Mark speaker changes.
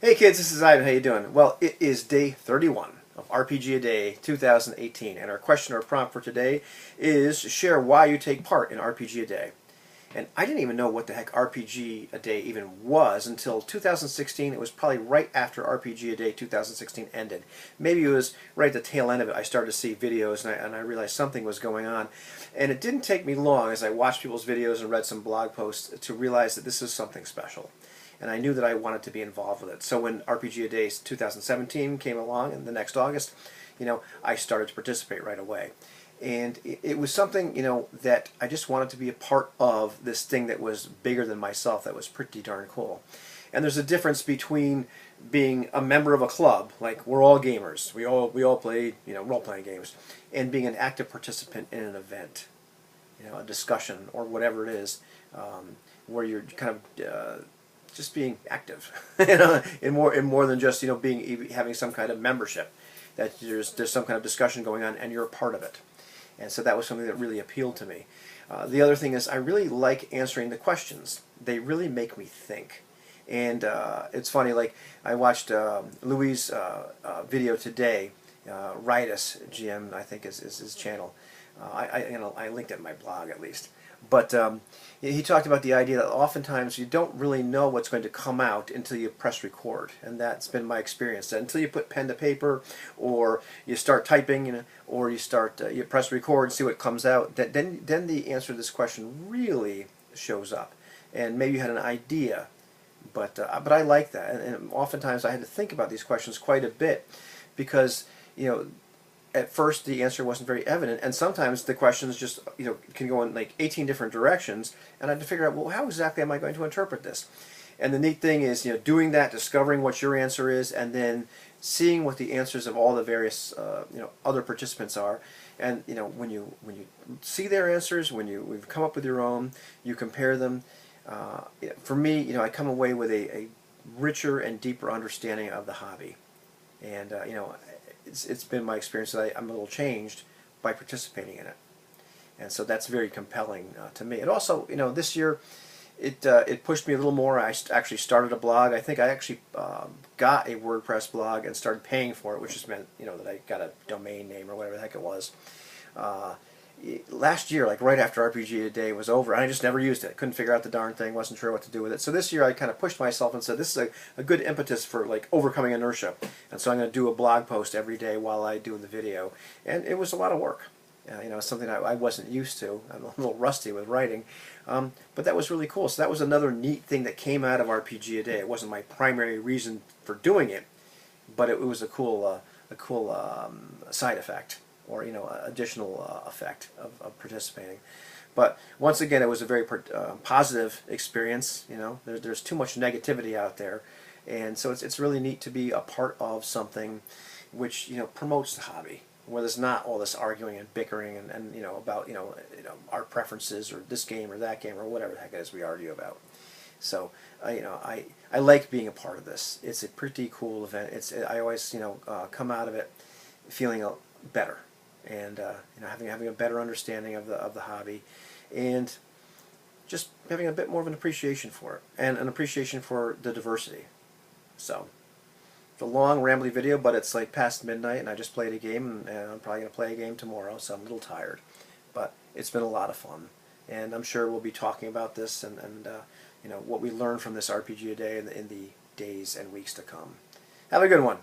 Speaker 1: Hey kids, this is Ivan. How you doing? Well, it is day 31 of RPGaDAY 2018, and our question or prompt for today is share why you take part in RPGaDAY. And I didn't even know what the heck RPGaDAY even was until 2016. It was probably right after RPGaDAY 2016 ended. Maybe it was right at the tail end of it. I started to see videos and I realized something was going on. And it didn't take me long as I watched people's videos and read some blog posts to realize that this is something special. And I knew that I wanted to be involved with it. So when RPGaDAY 2017 came along, in the next August, I started to participate right away. And it was something, that I just wanted to be a part of this thing that was bigger than myself, that was pretty darn cool. And there's a difference between being a member of a club, like we're all gamers, we all play, role-playing games, and being an active participant in an event, a discussion or whatever it is, where you're kind of just being active, in more than just having some kind of membership. That there's some kind of discussion going on and you're a part of it. And so that was something that really appealed to me. The other thing is I really like answering the questions. They really make me think. And it's funny, like I watched Louis' video today, Ritus GM, I think is his channel. I linked it in my blog at least. But he talked about the idea that oftentimes you don't really know what's going to come out until you press record, and that's been my experience. That until you put pen to paper, or you start typing, or you press record and see what comes out, then the answer to this question really shows up. And maybe you had an idea, but I like that. And oftentimes I had to think about these questions quite a bit because at first the answer wasn't very evident, and sometimes the questions just can go in like 18 different directions, and I had to figure out, well, how exactly am I going to interpret this? And the neat thing is doing that, discovering what your answer is, and then seeing what the answers of all the various other participants are. And when you see their answers, when you've come up with your own, you compare them. For me, I come away with a richer and deeper understanding of the hobby. And it's been my experience that I'm a little changed by participating in it, and so that's very compelling to me. It also, this year, it pushed me a little more. I actually started a blog. I think I actually got a WordPress blog and started paying for it, which just meant that I got a domain name or whatever the heck it was. Last year, like right after RPGaDAY was over, and I just never used it. Couldn't figure out the darn thing, wasn't sure what to do with it. So this year I kind of pushed myself and said, this is a good impetus for like overcoming inertia. And so I'm going to do a blog post every day while I do the video. And it was a lot of work. Something I wasn't used to. I'm a little rusty with writing. But that was really cool. So that was another neat thing that came out of RPGaDAY. It wasn't my primary reason for doing it, but it was a cool side effect, or additional effect of participating. But once again, it was a very positive experience. There's too much negativity out there, and so it's really neat to be a part of something which promotes the hobby, where there's not all this arguing and bickering and about our preferences or this game or that game or whatever the heck it is we argue about. So I like being a part of this. It's a pretty cool event. I always come out of it feeling better, and having a better understanding of the hobby, and just having a bit more of an appreciation for it, and an appreciation for the diversity. So it's a long rambly video, but it's like past midnight and I just played a game, and I'm probably going to play a game tomorrow, so I'm a little tired, but it's been a lot of fun, and I'm sure we'll be talking about this and what we learned from this RPGaDAY in the days and weeks to come. Have a good one.